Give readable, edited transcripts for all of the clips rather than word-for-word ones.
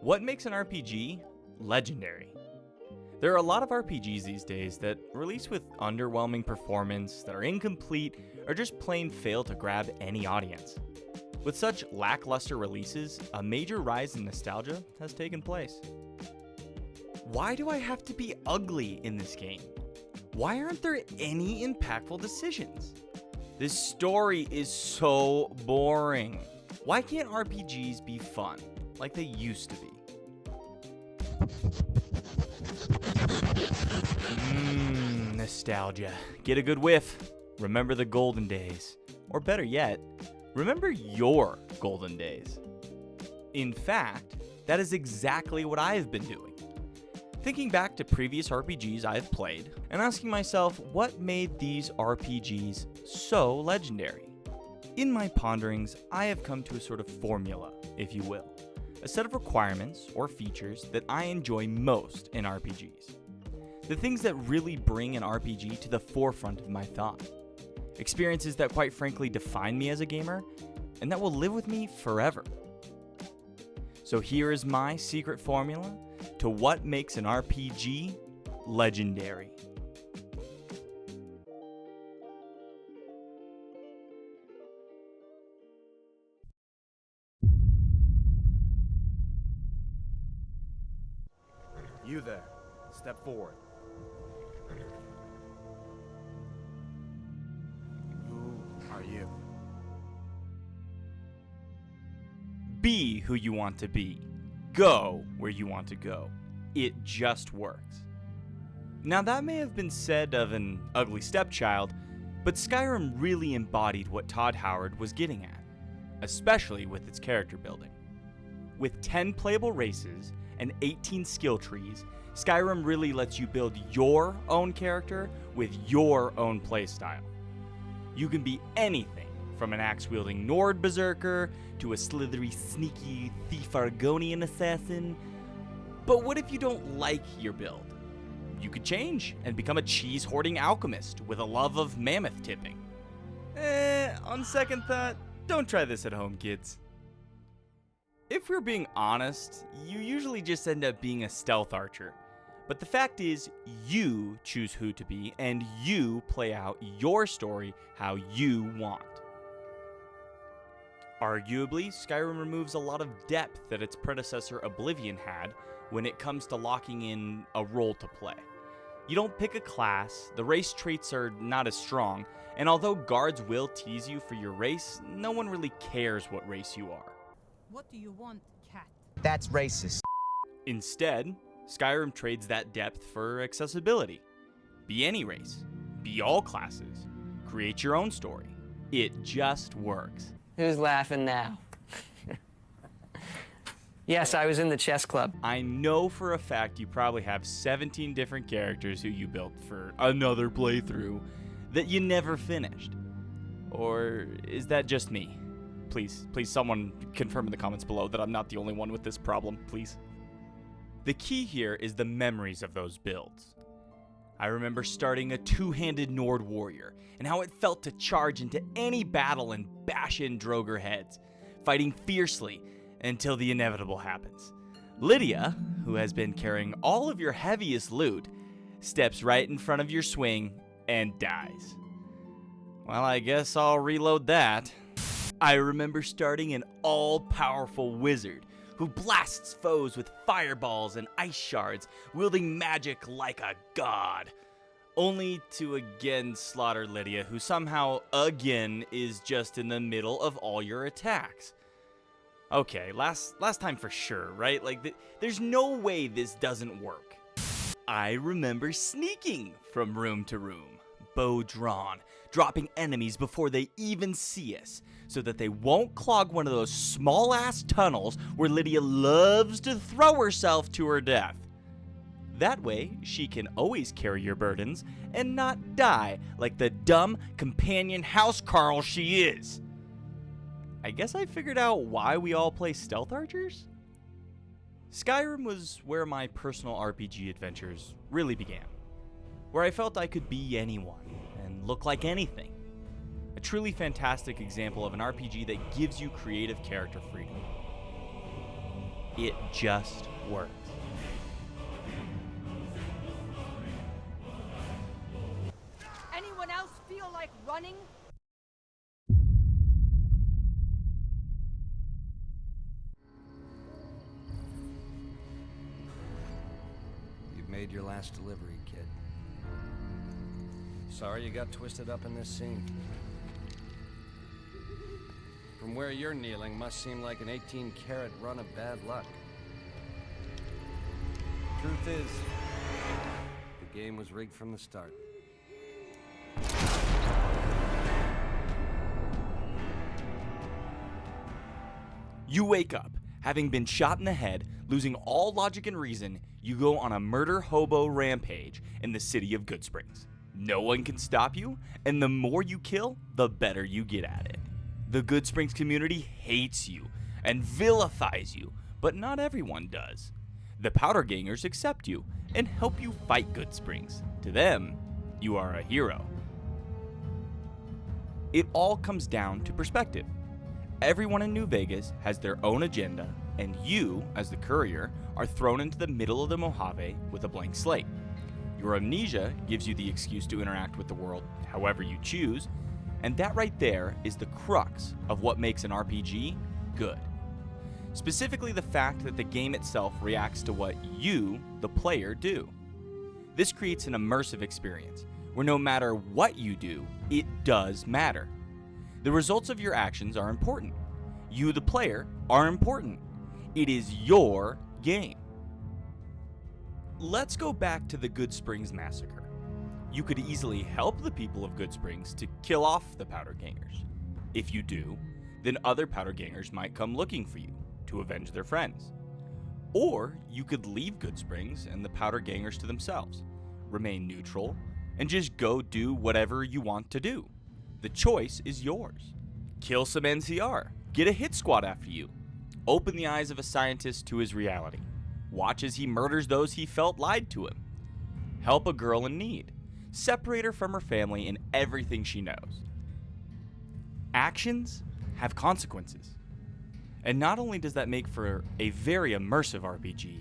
What makes an RPG legendary? There are a lot of RPGs these days that release with underwhelming performance, that are incomplete, or just plain fail to grab any audience. With such lackluster releases, a major rise in nostalgia has taken place. Why do I have to be ugly in this game? Why aren't there any impactful decisions? This story is so boring. Why can't RPGs be fun, like they used to be? Nostalgia. Get a good whiff. Remember the golden days. Or better yet, remember your golden days. In fact, that is exactly what I've been doing. Thinking back to previous RPGs I've played and asking myself what made these RPGs so legendary. In my ponderings, I have come to a sort of formula, if you will. A set of requirements or features that I enjoy most in RPGs. The things that really bring an RPG to the forefront of my thought. Experiences that quite frankly define me as a gamer and that will live with me forever. So here is my secret formula to what makes an RPG legendary. You there, step forward. Who are you? Be who you want to be. Go where you want to go. It just works. Now that may have been said of an ugly stepchild, but Skyrim really embodied what Todd Howard was getting at, especially with its character building. With 10 playable races and 18 skill trees, Skyrim really lets you build your own character with your own playstyle. You can be anything from an axe-wielding Nord berserker to a slithery, sneaky thief Argonian assassin. But what if you don't like your build? You could change and become a cheese-hoarding alchemist with a love of mammoth tipping. On second thought, don't try this at home, kids. If we're being honest, you usually just end up being a stealth archer. But the fact is, you choose who to be, and you play out your story how you want. Arguably, Skyrim removes a lot of depth that its predecessor Oblivion had when it comes to locking in a role to play. You don't pick a class, the race traits are not as strong, and although guards will tease you for your race, no one really cares what race you are. What do you want, cat? That's racist. Instead, Skyrim trades that depth for accessibility. Be any race, be all classes, create your own story. It just works. Who's laughing now? Yes, I was in the chess club. I know for a fact you probably have 17 different characters who you built for another playthrough that you never finished. Or is that just me? Please, someone confirm in the comments below that I'm not the only one with this problem, please. The key here is the memories of those builds. I remember starting a two-handed Nord warrior and how it felt to charge into any battle and bash in Draugr heads, fighting fiercely until the inevitable happens. Lydia, who has been carrying all of your heaviest loot, steps right in front of your swing and dies. Well, I guess I'll reload that. I remember starting an all-powerful wizard who blasts foes with fireballs and ice shards, wielding magic like a god. Only to again slaughter Lydia, who somehow again is just in the middle of all your attacks. Okay, last time for sure, right? Like, there's no way this doesn't work. I remember sneaking from room to room, bow drawn, dropping enemies before they even see us, so that they won't clog one of those small-ass tunnels where Lydia loves to throw herself to her death. That way, she can always carry your burdens and not die like the dumb companion housecarl she is. I guess I figured out why we all play stealth archers? Skyrim was where my personal RPG adventures really began, where I felt I could be anyone and look like anything. A truly fantastic example of an RPG that gives you creative character freedom. It just works. Anyone else feel like running? You've made your last delivery, kid. Sorry you got twisted up in this scene. From where you're kneeling must seem like an 18-carat run of bad luck. Truth is, the game was rigged from the start. You wake up, having been shot in the head, losing all logic and reason. You go on a murder hobo rampage in the city of Goodsprings. No one can stop you, and the more you kill, the better you get at it. The Goodsprings community hates you and vilifies you, but not everyone does. The Powder Gangers accept you and help you fight Goodsprings. To them, you are a hero. It all comes down to perspective. Everyone in New Vegas has their own agenda, and you, as the courier, are thrown into the middle of the Mojave with a blank slate. Your amnesia gives you the excuse to interact with the world however you choose, and that right there is the crux of what makes an RPG good. Specifically, the fact that the game itself reacts to what you, the player, do. This creates an immersive experience where no matter what you do, it does matter. The results of your actions are important. You, the player, are important. It is your game. Let's go back to the Goodsprings massacre. You could easily help the people of Goodsprings to kill off the Powder Gangers. If you do, then other Powder Gangers might come looking for you to avenge their friends. Or you could leave Goodsprings and the Powder Gangers to themselves, remain neutral, and just go do whatever you want to do. The choice is yours. Kill some NCR, get a hit squad after you, open the eyes of a scientist to his reality, watch as he murders those he felt lied to him, help a girl in need, separate her from her family and everything she knows. Actions have consequences. And not only does that make for a very immersive RPG,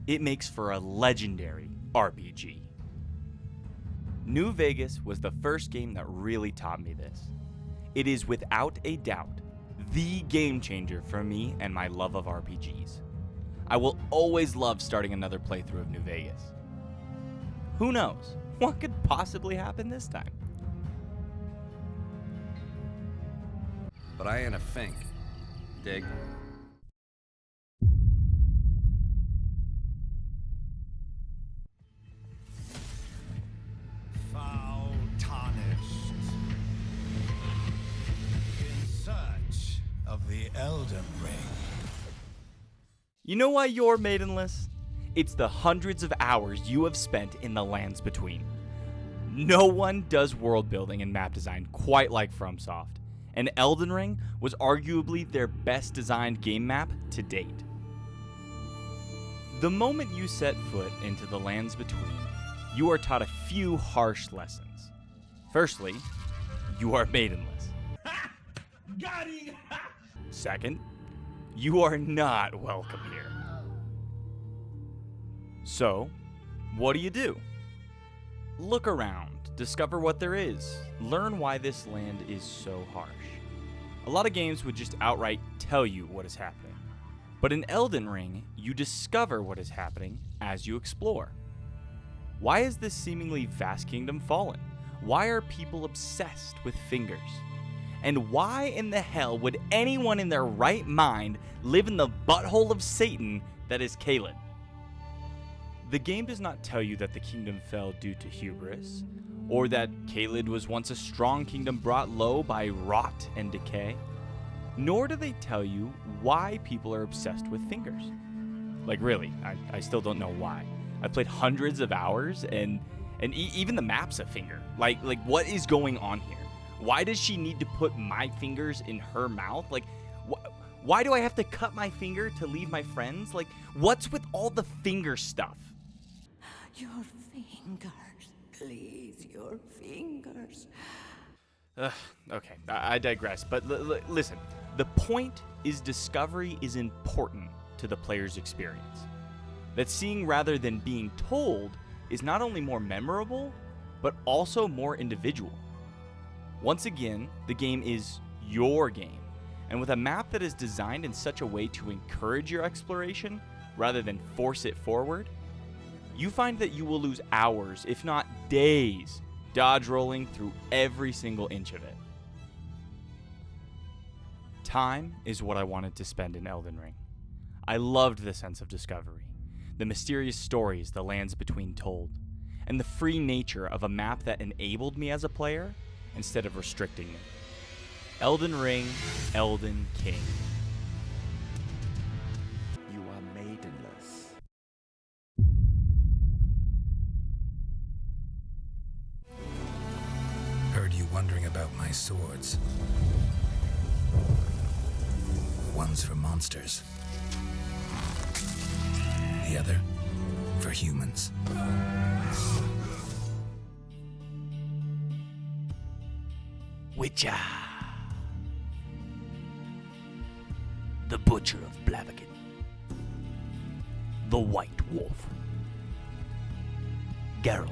it makes for a legendary RPG. New Vegas was the first game that really taught me this. It is without a doubt the game changer for me and my love of RPGs. I will always love starting another playthrough of New Vegas. Who knows? What could possibly happen this time? But I ain't a fink. Dig? Foul tarnished. In search of the Elden Ring. You know why you're maidenless? It's the hundreds of hours you have spent in the lands between. No one does world building and map design quite like FromSoft, and Elden Ring was arguably their best designed game map to date. The moment you set foot into the lands between, you are taught a few harsh lessons. Firstly, you are maidenless. Got him! Second, you are not welcome here. So, what do? Look around, discover what there is, learn why this land is so harsh. A lot of games would just outright tell you what is happening. But in Elden Ring, you discover what is happening as you explore. Why is this seemingly vast kingdom fallen? Why are people obsessed with fingers? And why in the hell would anyone in their right mind live in the butthole of Satan that is Caelid? The game does not tell you that the kingdom fell due to hubris, or that Caelid was once a strong kingdom brought low by rot and decay. Nor do they tell you why people are obsessed with fingers. Like really, I still don't know why. I've played hundreds of hours and even the map's a finger. Like what is going on here? Why does she need to put my fingers in her mouth? Like, why do I have to cut my finger to leave my friends? Like, what's with all the finger stuff? Your fingers, please, your fingers. Okay, I digress. But listen, the point is discovery is important, to the player's experience. That seeing rather than being told is not only more memorable, but also more individual. Once again, the game is your game, and with a map that is designed in such a way to encourage your exploration rather than force it forward, you find that you will lose hours, if not days, dodge rolling through every single inch of it. Time is what I wanted to spend in Elden Ring. I loved the sense of discovery, the mysterious stories the lands between told, and the free nature of a map that enabled me as a player instead of restricting me. Elden Ring, Elden King. You are maidenless. Heard you wondering about my swords. One's for monsters. The other for humans. Witcher. The Butcher of Blaviken. The White Wolf. Geralt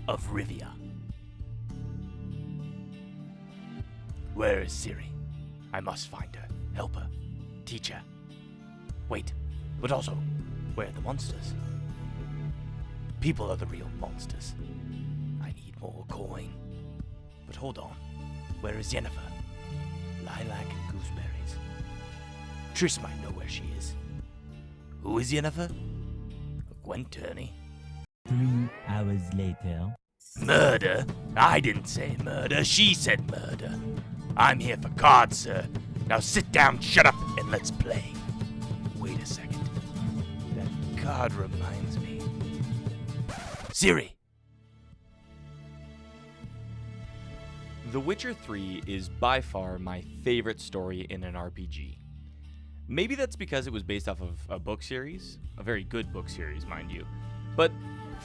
of Rivia. Where is Ciri? I must find her, help her, teach her. Wait, but also, where are the monsters? People are the real monsters. I need more coin. But hold on, where is Yennefer? Lilac and gooseberries. Triss might know where she is. Who is Yennefer? Gwen Turney. 3 hours later. Murder? I didn't say murder, she said murder. I'm here for cards, sir. Now sit down, shut up, and let's play. Wait a second. That card reminds me. Ciri! The Witcher 3 is by far my favorite story in an RPG. Maybe that's because it was based off of a book series, a very good book series, mind you. But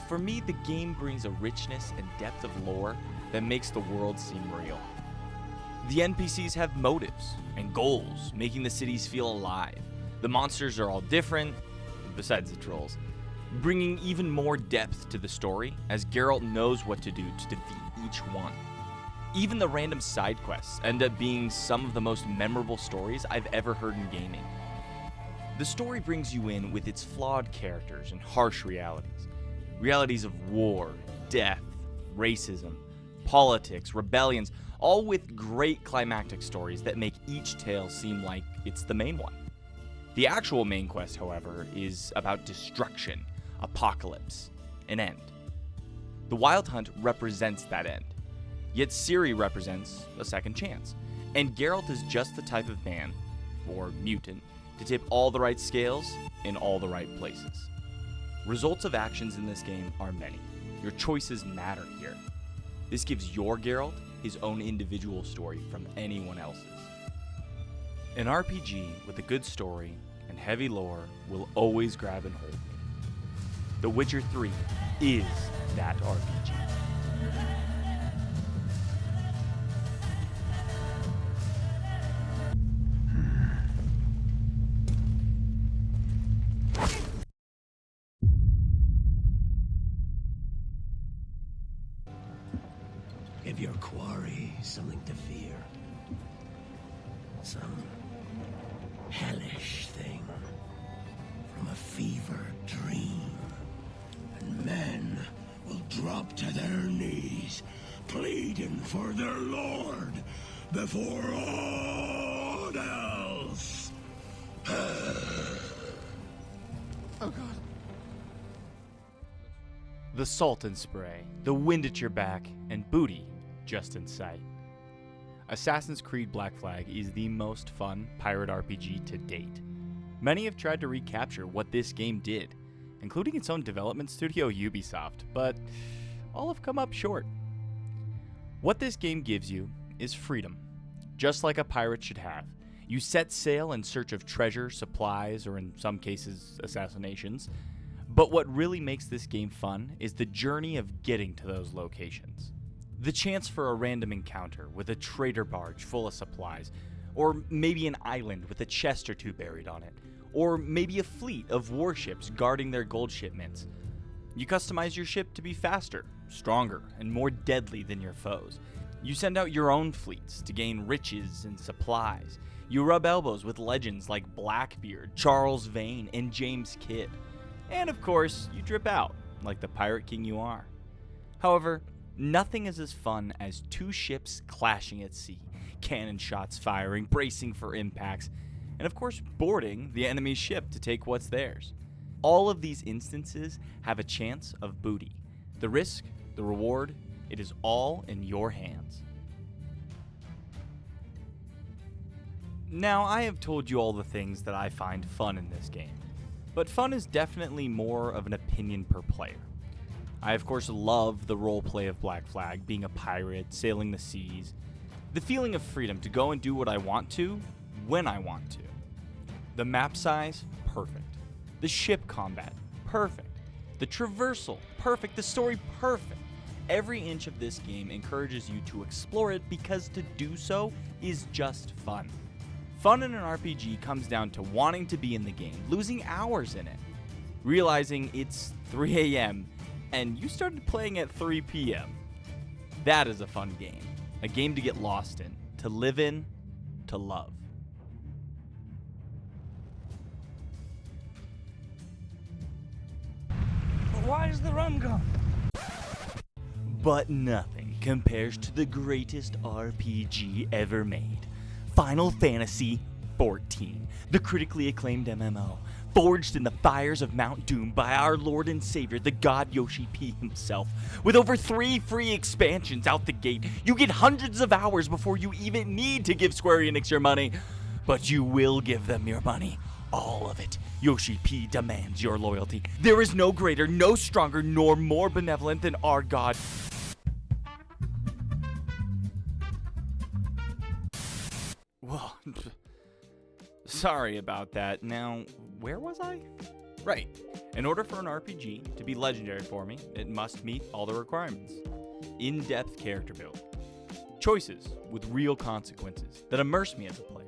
for me, the game brings a richness and depth of lore that makes the world seem real. The NPCs have motives and goals, making the cities feel alive. The monsters are all different, besides the trolls, bringing even more depth to the story as Geralt knows what to do to defeat each one. Even the random side quests end up being some of the most memorable stories I've ever heard in gaming. The story brings you in with its flawed characters and harsh realities. Realities of war, death, racism, politics, rebellions, all with great climactic stories that make each tale seem like it's the main one. The actual main quest, however, is about destruction, apocalypse, an end. The Wild Hunt represents that end, yet Ciri represents a second chance, and Geralt is just the type of man, or mutant, to tip all the right scales in all the right places. Results of actions in this game are many. Your choices matter here. This gives your Geralt his own individual story from anyone else's. An RPG with a good story and heavy lore will always grab and hold me. The Witcher 3 is that RPG. Give your quarry something to fear. Some hellish thing from a fever dream. And men will drop to their knees, pleading for their lord before all else. The salt and spray, the wind at your back, and booty just in sight. Assassin's Creed Black Flag is the most fun pirate RPG to date. Many have tried to recapture what this game did, including its own development studio Ubisoft, but all have come up short. What this game gives you is freedom, just like a pirate should have. You set sail in search of treasure, supplies, or in some cases, assassinations. But what really makes this game fun is the journey of getting to those locations. The chance for a random encounter with a trader barge full of supplies, Or maybe an island with a chest or two buried on it. Or maybe a fleet of warships guarding their gold shipments. You customize your ship to be faster, stronger, and more deadly than your foes. You send out your own fleets to gain riches and supplies. You rub elbows with legends like Blackbeard, Charles Vane, and James Kidd. And of course, you drip out, like the pirate king you are. However, nothing is as fun as two ships clashing at sea, cannon shots firing, bracing for impacts, and of course boarding the enemy's ship to take what's theirs. All of these instances have a chance of booty. The risk, the reward, it is all in your hands. Now, I have told you all the things that I find fun in this game, but fun is definitely more of an opinion per player. I of course love the roleplay of Black Flag, being a pirate, sailing the seas, the feeling of freedom to go and do what I want to, when I want to. The map size, perfect. The ship combat, perfect. The traversal, perfect. The story, perfect. Every inch of this game encourages you to explore it because to do so is just fun. Fun in an RPG comes down to wanting to be in the game, losing hours in it, realizing it's 3 a.m. and you started playing at 3 p.m. That is a fun game. A game to get lost in, to live in, to love. Why is the rum gone? But nothing compares to the greatest RPG ever made. Final Fantasy XIV, the critically acclaimed MMO, forged in the fires of Mount Doom by our Lord and Savior, the God Yoshi P himself. With over 3 free expansions out the gate, you get hundreds of hours before you even need to give Square Enix your money. But you will give them your money. All of it. Yoshi P demands your loyalty. There is no greater, no stronger, nor more benevolent than our God. Well, sorry about that. Now, where was I? Right. In order for an RPG to be legendary for me, it must meet all the requirements. In-depth character build. Choices with real consequences that immerse me as a player.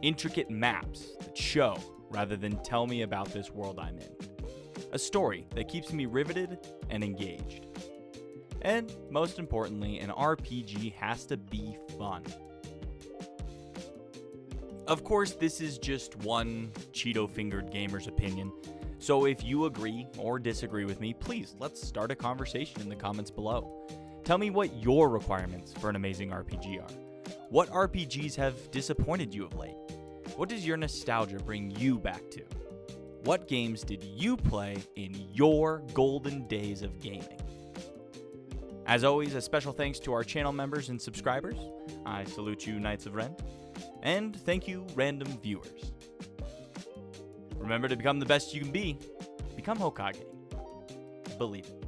Intricate maps that show rather than tell me about this world I'm in. A story that keeps me riveted and engaged. And most importantly, an RPG has to be fun. Of course, this is just one Cheeto-fingered gamer's opinion, so if you agree or disagree with me, please let's start a conversation in the comments below. Tell me what your requirements for an amazing RPG are. What RPGs have disappointed you of late? What does your nostalgia bring you back to? What games did you play in your golden days of gaming? As always, a special thanks to our channel members and subscribers. I salute you, Knights of Ren. And thank you, random viewers. Remember to become the best you can be. Become Hokage. Believe it.